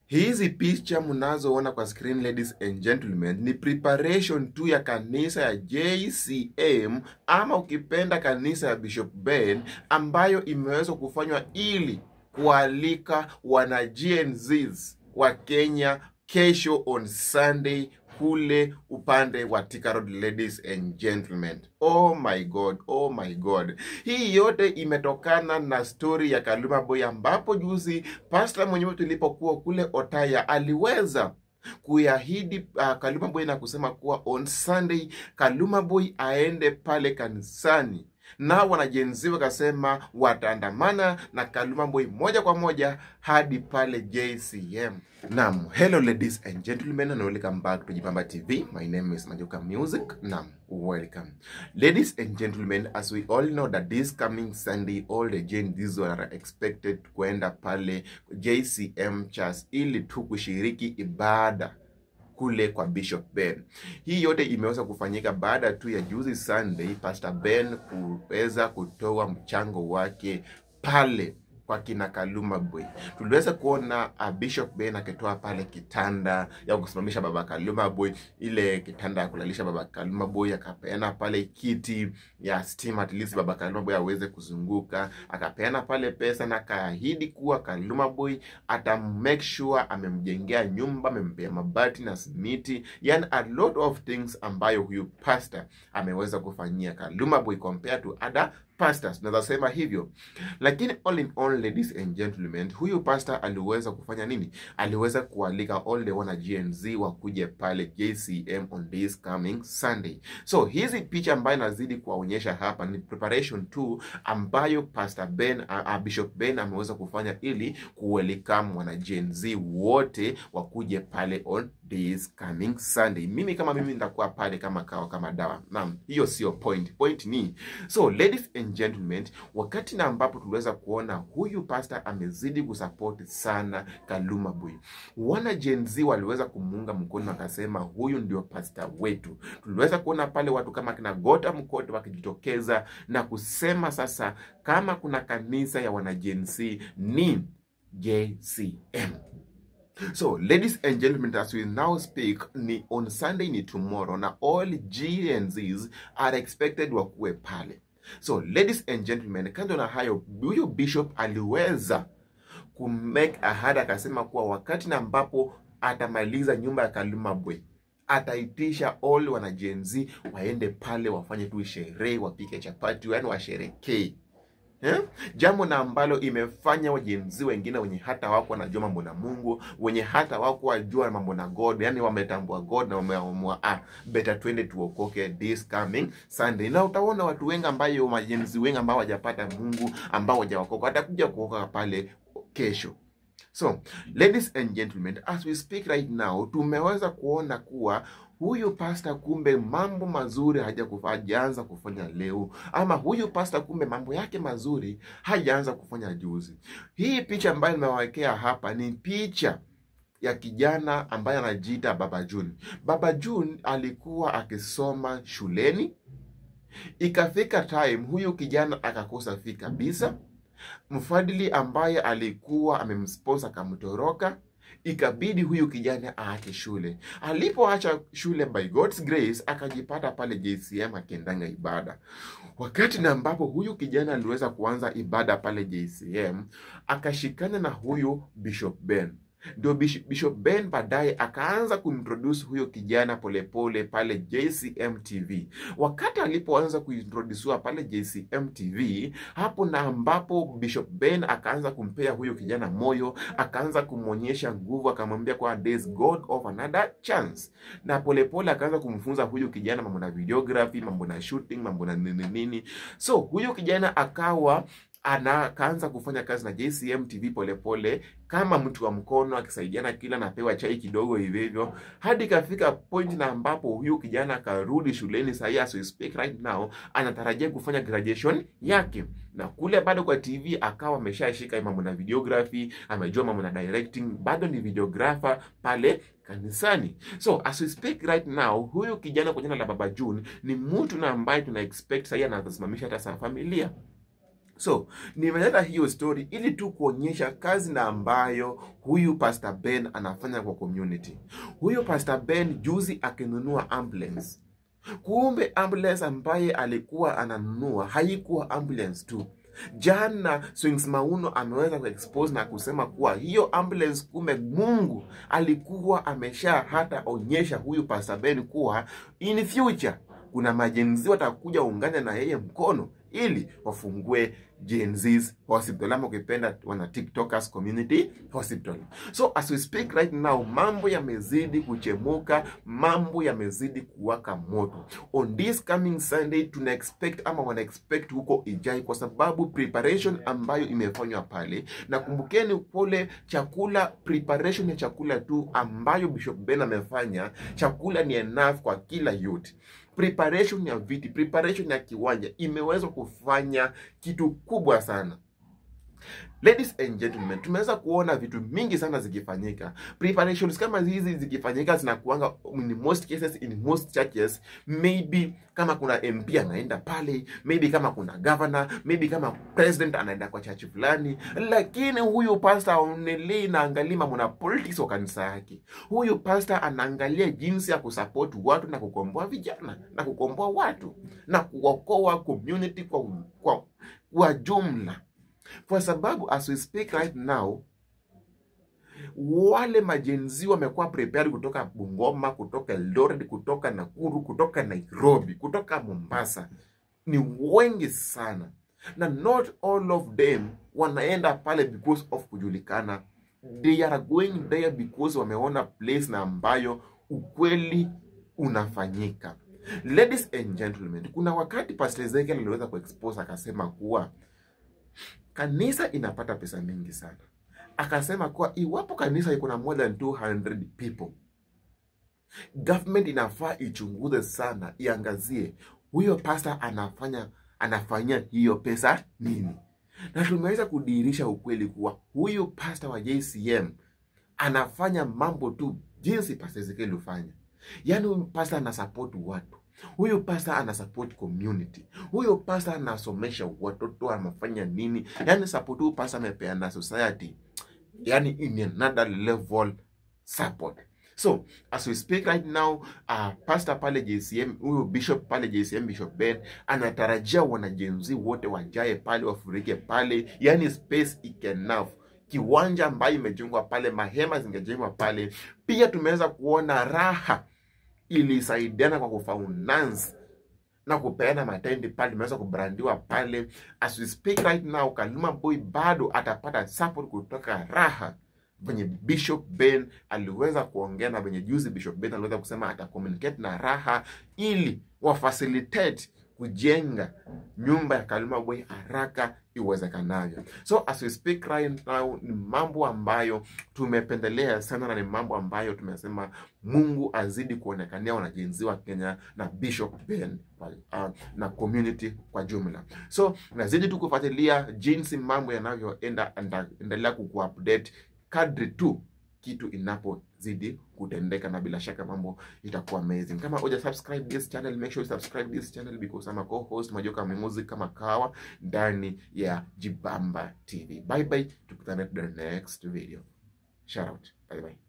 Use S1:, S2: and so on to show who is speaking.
S1: Hizi picha mnazoona kwa screen, ladies and gentlemen, ni preparation tu ya kanisa ya JCM ama ukipenda kanisa ya Bishop Ben, ambayo imeweza kufanywa ili kualika wana GNZs wa Kenya kesho on Sunday kule upande wa Thika Road, ladies and gentlemen. Oh my God, oh my God. Hii yote imetokana na story ya Kaluma Boy, ambapo juzi pastor mwenyewe tulipokuwa kule Otaya aliweza kuahidi Kaluma Boy na kusema kuwa on Sunday Kaluma Boy aende pale kanisani, na wanajenzi wakasema wataandamana na Kaluma Boy moja kwa moja hadi pale JCM. Naam, hello ladies and gentlemen, and welcome back to Jipamba TV. My name is Majoka Music. Naam, welcome. Ladies and gentlemen, as we all know that this coming Sunday, all the GNZs are expected kuenda pale JCM Church ili tu kushiriki ibada kule kwa Bishop Ben. Hii yote imeweza kufanyika baada tu ya juzi Sunday Pastor Ben kuweza kutoa mchango wake pale kwa kina Kaluma Boy. Tuliweza kuona Bishop Ben akitoa pale kitanda ya kusimamisha baba Kaluma Boy, ile kitanda ya kulalisha baba Kaluma Boy, akapeana pale kiti ya steam at least baba Kaluma Boy aweze kuzunguka, akapeana pale pesa na kaahidi kuwa Kaluma Boy ata make sure amemjengea nyumba, amempea mabati na simiti, yani a lot of things ambayo huyu pastor ameweza kufanyia Kaluma Boy compared to other pastors, naweza sema hivyo. Lakini all in all, ladies and gentlemen, huyu pastor aliweza kufanya nini? Aliweza kualika all the wana GNZ wakuje pale JCM on this coming Sunday. So hizi picha ambayo nazidi kuwaonyesha hapa ni preparation tu ambayo Pastor Ben, Bishop Ben ameweza kufanya ili kuwelcome wana GNZ wote wakuje pale on this coming Sunday. Mimi nitakuwa pale kama dawa. Naam, hiyo sio point. Point ni, so ladies and gentlemen, wakati na ambapo tuliweza kuona huyu pastor amezidi kusupport sana Kaluma Boy, wana GNZ waliweza kumuunga mkono, wakasema huyu ndio pastor wetu. Tuliweza kuona pale watu kama kina Gota Mkoto wakijitokeza na kusema sasa kama kuna kanisa ya wana GNZ ni JCM. So ladies and gentlemen, as we now speak, ni on Sunday, ni tomorrow, na all GNZs are expected wakuwe pale. So ladies and gentlemen, kando na hayo, huyo bishop aliweza kumake ahadi, akasema kuwa wakati na ambapo atamaliza nyumba ya Kaluma Boy ataitisha all wana GNZ waende pale wafanye tu sherehe, wapike chapati, yani washerekee. Jambo na ambalo imefanya wajenzi wengine wenye hata wako wanajua mambo na Mungu, wenye hata wako wajua mambo na God, yani wametambua God na wameamua better twende tuokoke this coming Sunday. Na utaona watu wengi ambayo wajenzi wengi ambao hawajapata Mungu, ambao hawajaokoka, watakuja kuokoka pale kesho. So ladies and gentlemen, as we speak right now, tumeweza kuona kuwa huyu pastor kumbe mambo mazuri hajaanza kufanya leo, ama huyu pastor kumbe mambo yake mazuri hajaanza kufanya juzi. Hii picha ambayo nimewawekea hapa ni picha ya kijana ambaye anajiita Baba June. Baba June alikuwa akisoma shuleni, ikafika time huyu kijana akakosa fee kabisa. Mfadhili ambaye alikuwa amemsponsor kamtoroka, ikabidi huyu kijana aache shule. Alipoacha shule, by God's grace, akajipata pale JCM akiendanga ibada. Wakati na ambapo huyu kijana aliweza kuanza ibada pale JCM, akashikana na huyu Bishop Ben. Ndio Bishop Ben baadaye akaanza kuintroduce huyo kijana polepole pale JCM TV. Wakati alipoanza kuintroducewa pale JCM TV, hapo na ambapo Bishop Ben akaanza kumpea huyo kijana moyo, akaanza kumonyesha nguvu, akamwambia kwa there's God of another chance. Na polepole akaanza kumfunza huyo kijana mambo na videography, mambo na shooting, mambo na nini. So huyo kijana akawa kaanza kufanya kazi na JCM TV polepole kama mtu wa mkono, akisaidiana kila napewa chai kidogo hivyo, hadi kafika point na ambapo huyu kijana akarudi shuleni. Sasa as we speak right now, anatarajia kufanya graduation yake, na kule bado kwa TV akawa ameshashika mambo na videography, amejua mambo na directing, bado ni videographer pale kanisani. So as we speak right now, huyu kijana kwa jina la Baba June ni mtu na ambaye tuna expect sasa anasimamisha hata familia. So, nimeleta hiyo story ili tu kuonyesha kazi na ambayo huyu Pastor Ben anafanya kwa community. Huyu Pastor Ben juzi akinunua ambulance. Kumbe ambulance ambaye alikuwa ananunua haikuwa ambulance tu. Jana Swings Mauno ameweza kuexpose na kusema kuwa hiyo ambulance kumbe Mungu alikuwa amesha hata onyesha huyu Pastor Ben kuwa in future kuna majenzi watakuja ungane na yeye mkono ili wafungue Gen Z's hospital, ama ukipenda wana TikTokers community hospital. So as we speak right now, mambo yamezidi kuchemuka, mambo yamezidi kuwaka moto. On this coming Sunday tuna expect ama wana expect huko Ijai, kwa sababu preparation ambayo imefanywa pale, na kumbukeni pole chakula, preparation ya chakula tu ambayo Bishop Ben amefanya, chakula ni enough kwa kila youth. Preparation ya viti, preparation ya kiwanja imeweza kufanya kitu kubwa sana. Ladies and gentlemen, tumeweza kuona vitu mingi sana zikifanyika. Preparations kama hizi zikifanyika zinakuanga in most cases, in most churches, maybe kama kuna MP anaenda pale, maybe kama kuna governor, maybe kama president anaenda kwa church fulani, lakini huyu pastor only naangalia mambo na politics wa kanisa yake. Huyu pastor anaangalia jinsi ya kusupport watu na kukomboa vijana na kukomboa watu na kuokoa community kwa jumla. Kwa sababu as we speak right now, wale majenzi wamekuwa prepared kutoka Bungoma, kutoka Eldoret, kutoka Nakuru, kutoka Nairobi, kutoka Mombasa. Ni wengi sana. Na not all of them wanaenda pale because of kujulikana. They are going there because wameona place na ambayo ukweli unafanyika. Ladies and gentlemen, kuna wakati Pastor Ezekiel aliweza kuexpose akasema kuwa kanisa inapata pesa mingi sana. Akasema kuwa iwapo kanisa iko na more than 200 people, government inafaa ichunguze sana, iangazie huyo pastor anafanya hiyo pesa nini. Na tumeweza kudirisha ukweli kuwa huyu pastor wa JCM anafanya mambo tu jinsi Pastor Ezekiel hufanya. Yaani huyu pastor anasupport watu. Huyu pastor anasupport community. Huyu pastor anasomesha watoto, anafanya nini? Yaani support huyu pastor amepeana society. Yaani in another level support. So, as we speak right now, pastor pale JCM, huyu bishop pale JCM, Bishop Ben, anatarajia wanajenzi wote wajae pale, wafurike pale. Yaani space enough. Kiwanja ambayo imejengwa pale, mahema zingejengwa pale. Pia tumeweza kuona raha ilisaidiana kwa kufinance na kupeana matendi pale, imeweza kubrandiwa pale. As we speak right now, Kaluma Boy bado atapata support kutoka raha. Venye Bishop Ben aliweza kuongea na venye juzi Bishop Ben aliweza kusema atacommunicate na raha ili wafacilitate kujenga nyumba ya Kaluma Boy haraka iwezekanavyo. So as we speak right now, ni mambo ambayo tumependelea sana, na ni mambo ambayo tumesema Mungu azidi kuonekania wanajenzi wa Kenya na Bishop Ben na community kwa jumla. So nazidi tu kufuatilia jinsi mambo yanavyoenda, endelea kukuupdate kadri tu kitu inapozidi kutendeka, na bila shaka mambo itakuwa amazing. Kama uja subscribe this channel, make sure you subscribe this channel because I'm a co-host Majoka Music kama kawa ndani ya Jibamba TV. Bye bye, tukutane to the next video. Shout out. Bye bye.